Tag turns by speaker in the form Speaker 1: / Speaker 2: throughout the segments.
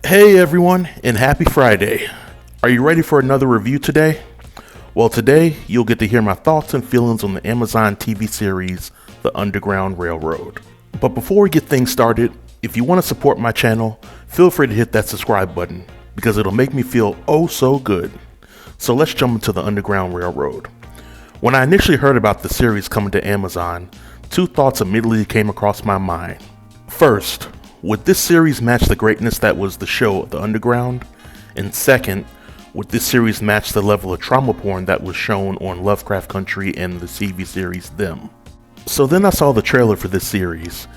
Speaker 1: Hey everyone, and happy Friday. Are you ready for another review today? Well, today you'll get to hear my thoughts and feelings on the Amazon TV series, The Underground Railroad. But before we get things started, if you want to support my channel, feel free to hit that subscribe button, because it'll make me feel oh so good. So let's jump into The Underground Railroad. When I initially heard about the series coming to Amazon, two thoughts immediately came across my mind. First, would this series match the greatness that was the show The Underground? And second, would this series match the level of trauma porn that was shown on Lovecraft Country and the TV series Them? So then I saw the trailer for this series,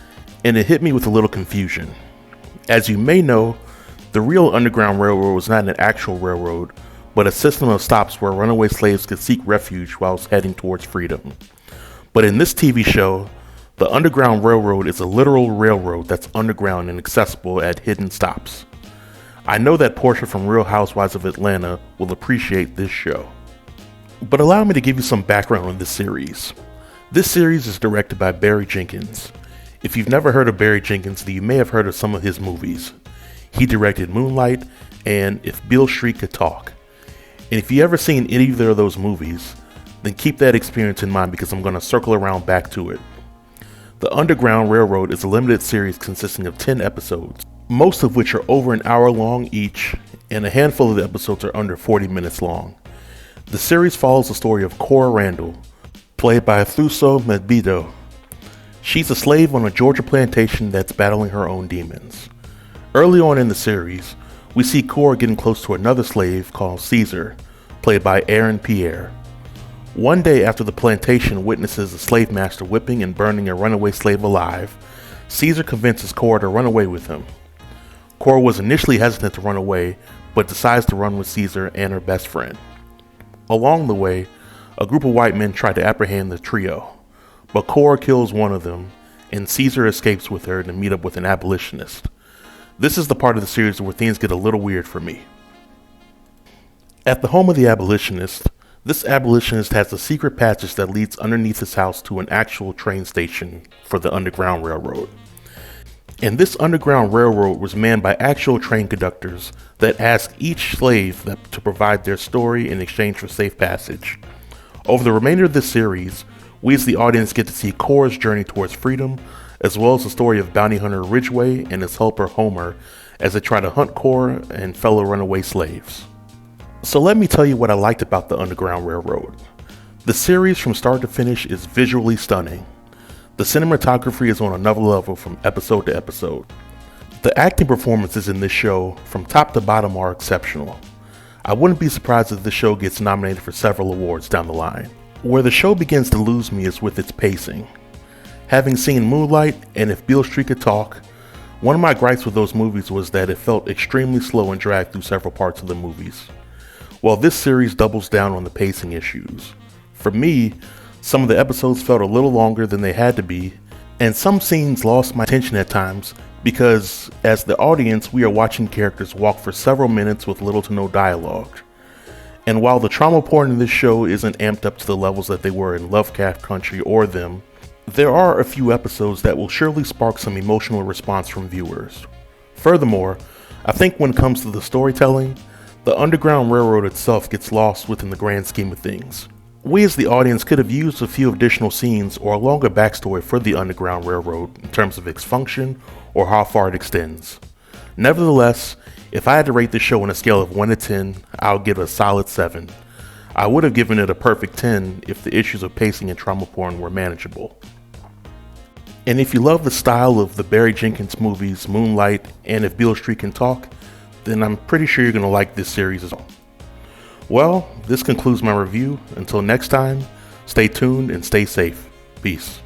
Speaker 1: and it hit me with a little confusion. As you may know, the real Underground Railroad was not an actual railroad, but a system of stops where runaway slaves could seek refuge whilst heading towards freedom. But in this TV show, the Underground Railroad is a literal railroad that's underground and accessible at hidden stops. I know that Portia from Real Housewives of Atlanta will appreciate this show. But allow me to give you some background on this series. This series is directed by Barry Jenkins. If you've never heard of Barry Jenkins, then you may have heard of some of his movies. He directed Moonlight and If Beale Street Could Talk. And if you've ever seen either of those movies, then keep that experience in mind, because I'm going to circle around back to it. The Underground Railroad is a limited series consisting of 10 episodes, most of which are over an hour long each, and a handful of the episodes are under 40 minutes long. The series follows the story of Cora Randall, played by Thuso Mbedu. She's a slave on a Georgia plantation that's battling her own demons. Early on in the series, we see Cora getting close to another slave called Caesar, played by Aaron Pierre. One day after the plantation witnesses a slave master whipping and burning a runaway slave alive, Caesar convinces Cora to run away with him. Cora was initially hesitant to run away, but decides to run with Caesar and her best friend. Along the way, a group of white men try to apprehend the trio, but Cora kills one of them, and Caesar escapes with her to meet up with an abolitionist. This is the part of the series where things get a little weird for me. At the home of the abolitionist, this abolitionist has a secret passage that leads underneath his house to an actual train station for the Underground Railroad. And this Underground Railroad was manned by actual train conductors that ask each slave to provide their story in exchange for safe passage. Over the remainder of this series, we as the audience get to see Cora's journey towards freedom, as well as the story of bounty hunter Ridgway and his helper Homer as they try to hunt Cora and fellow runaway slaves. So let me tell you what I liked about the Underground Railroad. The series from start to finish is visually stunning. The cinematography is on another level from episode to episode. The acting performances in this show from top to bottom are exceptional. I wouldn't be surprised if this show gets nominated for several awards down the line. Where the show begins to lose me is with its pacing. Having seen Moonlight and If Beale Street Could Talk, one of my gripes with those movies was that it felt extremely slow and dragged through several parts of the movies. While this series doubles down on the pacing issues. For me, some of the episodes felt a little longer than they had to be, and some scenes lost my attention at times because, as the audience, we are watching characters walk for several minutes with little to no dialogue. And while the trauma porn in this show isn't amped up to the levels that they were in Lovecraft Country or Them, there are a few episodes that will surely spark some emotional response from viewers. Furthermore, I think when it comes to the storytelling, the Underground Railroad itself gets lost within the grand scheme of things. We as the audience could have used a few additional scenes or a longer backstory for the Underground Railroad in terms of its function or how far it extends. Nevertheless, if I had to rate the show on a scale of 1 to 10, I would give it a solid 7. I would have given it a perfect 10 if the issues of pacing and trauma porn were manageable. And if you love the style of the Barry Jenkins movies Moonlight and If Beale Street Can Talk, then I'm pretty sure you're going to like this series as well. Well, this concludes my review. Until next time, stay tuned and stay safe. Peace.